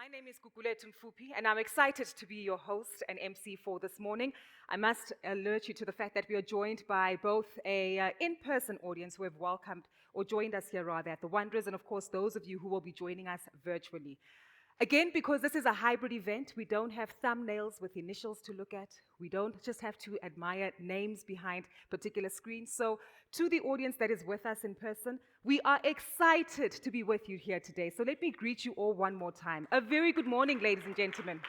My name is Gugulethu Mfupi, and I'm excited to be your host and MC for this morning. I must alert you to the fact that we are joined by both a in-person audience who have welcomed or joined us here rather at the Wanderers, and of course those of you who will be joining us virtually. Again, because this is a hybrid event, we don't have thumbnails with initials to look at. We don't just have to admire names behind particular screens. So to the audience that is with us in person, we are excited to be with you here today. So let me greet you all one more time. A very good morning, ladies and gentlemen.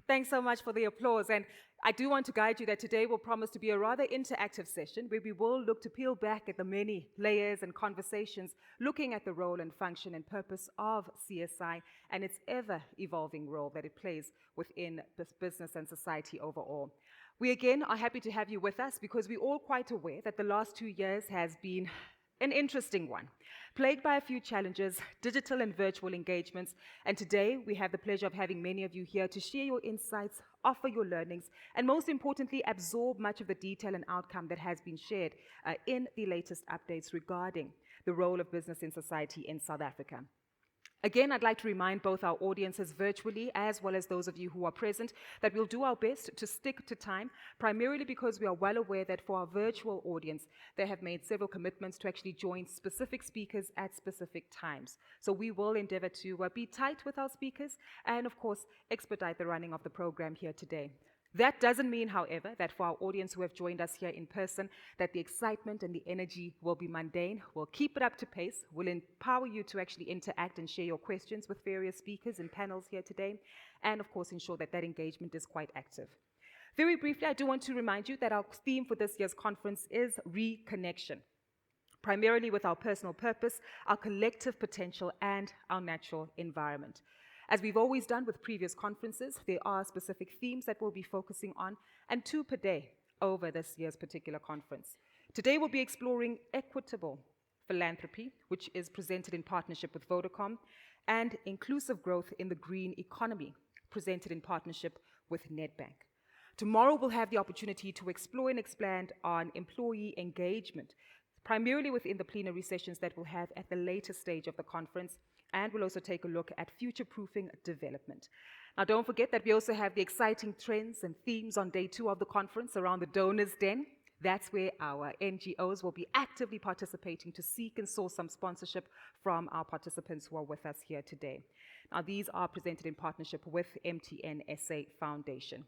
Thanks so much for the applause. And I do want to guide you that today will promise to be a rather interactive session where we will look to peel back at the many layers and conversations, looking at the role and function and purpose of CSI and its ever-evolving role that it plays within this business and society overall. We again are happy to have you with us because we're all quite aware that the last 2 years has been an interesting one, plagued by a few challenges, digital and virtual engagements, and today we have the pleasure of having many of you here to share your insights, offer your learnings, and most importantly, absorb much of the detail and outcome that has been shared in the latest updates regarding the role of business in society in South Africa. Again, I'd like to remind both our audiences virtually as well as those of you who are present that we'll do our best to stick to time, primarily because we are well aware that for our virtual audience, they have made several commitments to actually join specific speakers at specific times. So we will endeavor to be tight with our speakers and, of course, expedite the running of the program here today. That doesn't mean, however, that for our audience who have joined us here in person, that the excitement and the energy will be mundane. We'll keep it up to pace. We'll empower you to actually interact and share your questions with various speakers and panels here today, and of course ensure that that engagement is quite active. Very briefly, I do want to remind you that our theme for this year's conference is reconnection, primarily with our personal purpose, our collective potential, and our natural environment. As we've always done with previous conferences, there are specific themes that we'll be focusing on, and 2 per day over this year's particular conference. Today we'll be exploring equitable philanthropy, which is presented in partnership with Vodacom, and inclusive growth in the green economy, presented in partnership with Nedbank. Tomorrow we'll have the opportunity to explore and expand on employee engagement, primarily within the plenary sessions that we'll have at the later stage of the conference, and we'll also take a look at future-proofing development. Now, don't forget that we also have the exciting trends and themes on day 2 of the conference around the Donors Den. That's where our NGOs will be actively participating to seek and source some sponsorship from our participants who are with us here today. Now, these are presented in partnership with MTN SA Foundation.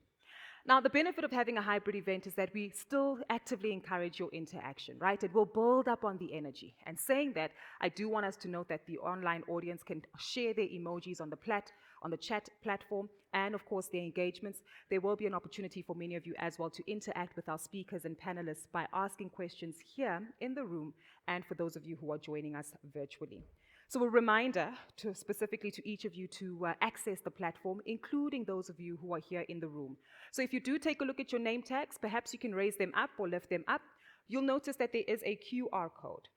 Now, the benefit of having a hybrid event is that we still actively encourage your interaction, right? It will build up on the energy. And saying that, I do want us to note that the online audience can share their emojis on the chat platform, and of course their engagements. There will be an opportunity for many of you as well to interact with our speakers and panelists by asking questions here in the room, and for those of you who are joining us virtually. So a reminder specifically to each of you to access the platform, including those of you who are here in the room. So if you do take a look at your name tags, perhaps you can raise them up or lift them up. You'll notice that there is a QR code.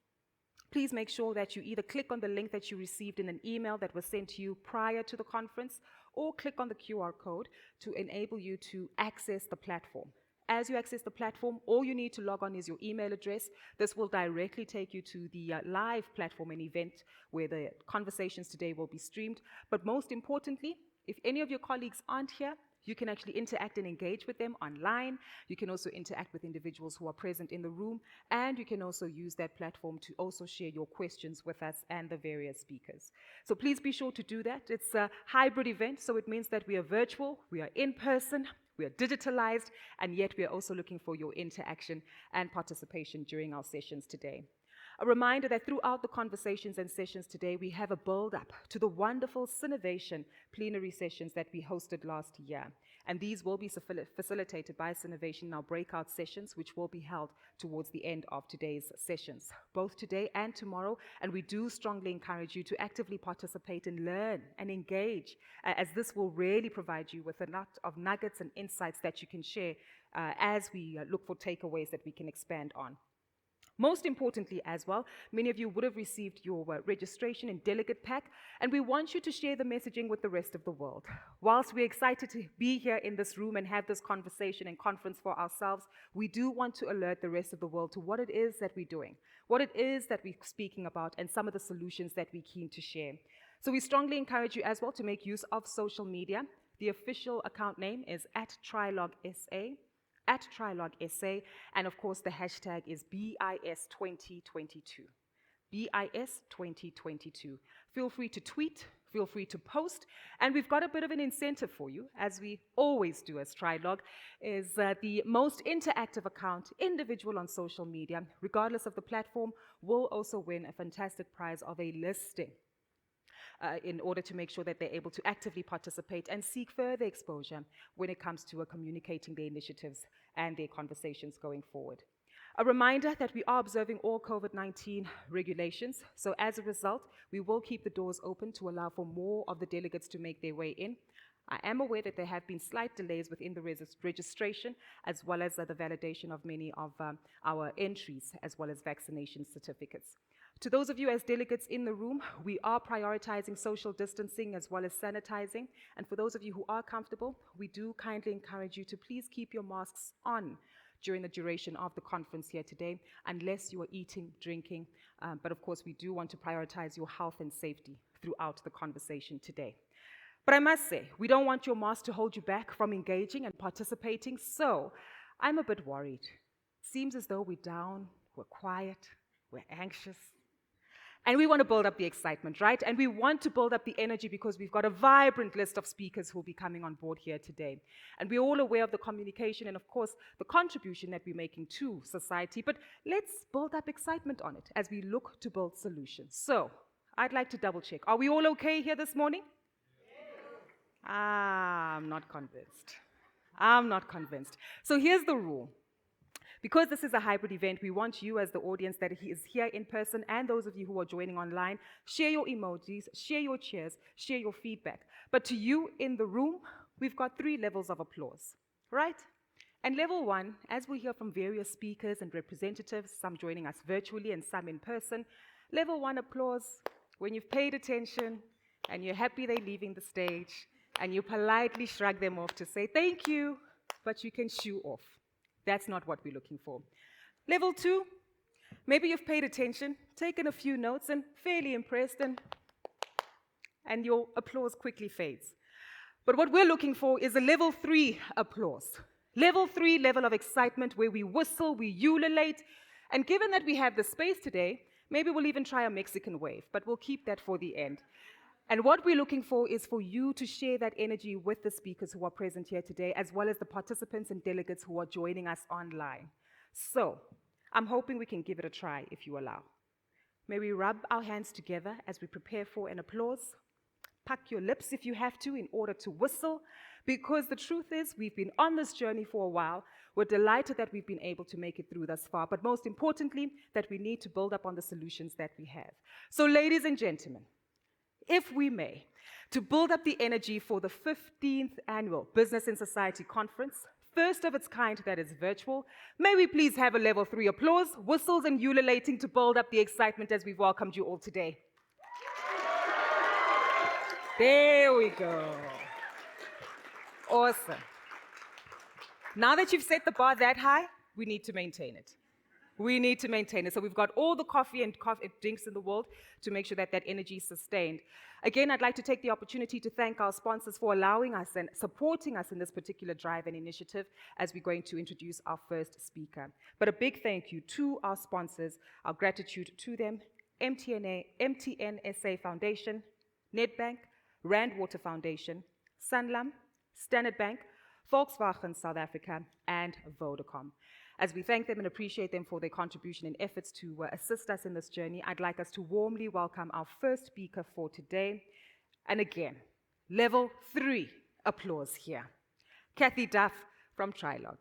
Please make sure that you either click on the link that you received in an email that was sent to you prior to the conference, or click on the QR code to enable you to access the platform. As you access the platform, all you need to log on is your email address. This will directly take you to the live platform and event where the conversations today will be streamed. But most importantly, if any of your colleagues aren't here, you can actually interact and engage with them online. You can also interact with individuals who are present in the room, and you can also use that platform to also share your questions with us and the various speakers. So please be sure to do that. It's a hybrid event, so it means that we are virtual, we are in person, we are digitalized, and yet we are also looking for your interaction and participation during our sessions today. A reminder that throughout the conversations and sessions today, we have a build-up to the wonderful Synovation plenary sessions that we hosted last year. And these will be facilitated by Synovation in our breakout sessions, which will be held towards the end of today's sessions, both today and tomorrow. And we do strongly encourage you to actively participate and learn and engage, as this will really provide you with a lot of nuggets and insights that you can share as we look for takeaways that we can expand on. Most importantly as well, many of you would have received your registration and delegate pack, and we want you to share the messaging with the rest of the world. Whilst we're excited to be here in this room and have this conversation and conference for ourselves, we do want to alert the rest of the world to what it is that we're doing, what it is that we're speaking about, and some of the solutions that we're keen to share. So we strongly encourage you as well to make use of social media. The official account name is @TrialogueSA, and of course the hashtag is BIS2022. BIS2022. Feel free to tweet, feel free to post, and we've got a bit of an incentive for you, as we always do as Trialogue, is the most interactive account, individual on social media, regardless of the platform, will also win a fantastic prize of a listing. In order to make sure that they're able to actively participate and seek further exposure when it comes to communicating their initiatives and their conversations going forward. A reminder that we are observing all COVID-19 regulations, so as a result, we will keep the doors open to allow for more of the delegates to make their way in. I am aware that there have been slight delays within the registration, as well as the validation of many of our entries, as well as vaccination certificates. To those of you as delegates in the room, we are prioritizing social distancing as well as sanitizing. And for those of you who are comfortable, we do kindly encourage you to please keep your masks on during the duration of the conference here today, unless you are eating, drinking. But of course, we do want to prioritize your health and safety throughout the conversation today. But I must say, we don't want your mask to hold you back from engaging and participating, so I'm a bit worried. Seems as though we're down, we're quiet, we're anxious. And we want to build up the excitement, right? And we want to build up the energy because we've got a vibrant list of speakers who will be coming on board here today. And we're all aware of the communication and, of course, the contribution that we're making to society. But let's build up excitement on it as we look to build solutions. So I'd like to double check. Are we all okay here this morning? I'm not convinced. I'm not convinced. So here's the rule. Because this is a hybrid event, we want you as the audience that is here in person and those of you who are joining online, share your emojis, share your cheers, share your feedback. But to you in the room, we've got 3 levels of applause, right? And level 1, as we hear from various speakers and representatives, some joining us virtually and some in person, level 1 applause when you've paid attention and you're happy they're leaving the stage and you politely shrug them off to say thank you, but you can shoo off. That's not what we're looking for. Level 2, maybe you've paid attention, taken a few notes, and fairly impressed, and your applause quickly fades. But what we're looking for is a level 3 applause. Level 3 level of excitement where we whistle, we ululate, and given that we have the space today, maybe we'll even try a Mexican wave, but we'll keep that for the end. And what we're looking for is for you to share that energy with the speakers who are present here today, as well as the participants and delegates who are joining us online. So, I'm hoping we can give it a try if you allow. May we rub our hands together as we prepare for an applause. Puck your lips if you have to in order to whistle, because the truth is we've been on this journey for a while. We're delighted that we've been able to make it through thus far, but most importantly, that we need to build up on the solutions that we have. So, ladies and gentlemen, if we may, to build up the energy for the 15th annual Business in Society Conference, first of its kind that is virtual, may we please have a level 3 applause, whistles and ululating to build up the excitement as we've welcomed you all today. There we go. Awesome. Now that you've set the bar that high, we need to maintain it. We need to maintain it. So we've got all the coffee and drinks in the world to make sure that that energy is sustained. Again, I'd like to take the opportunity to thank our sponsors for allowing us and supporting us in this particular drive and initiative as we're going to introduce our first speaker. But a big thank you to our sponsors, our gratitude to them, MTN SA Foundation, Nedbank, Rand Water Foundation, Sanlam, Standard Bank, Volkswagen South Africa, and Vodacom. As we thank them and appreciate them for their contribution and efforts to assist us in this journey, I'd like us to warmly welcome our first speaker for today. And again, level 3 applause here. Kathy Duff from Trialogue.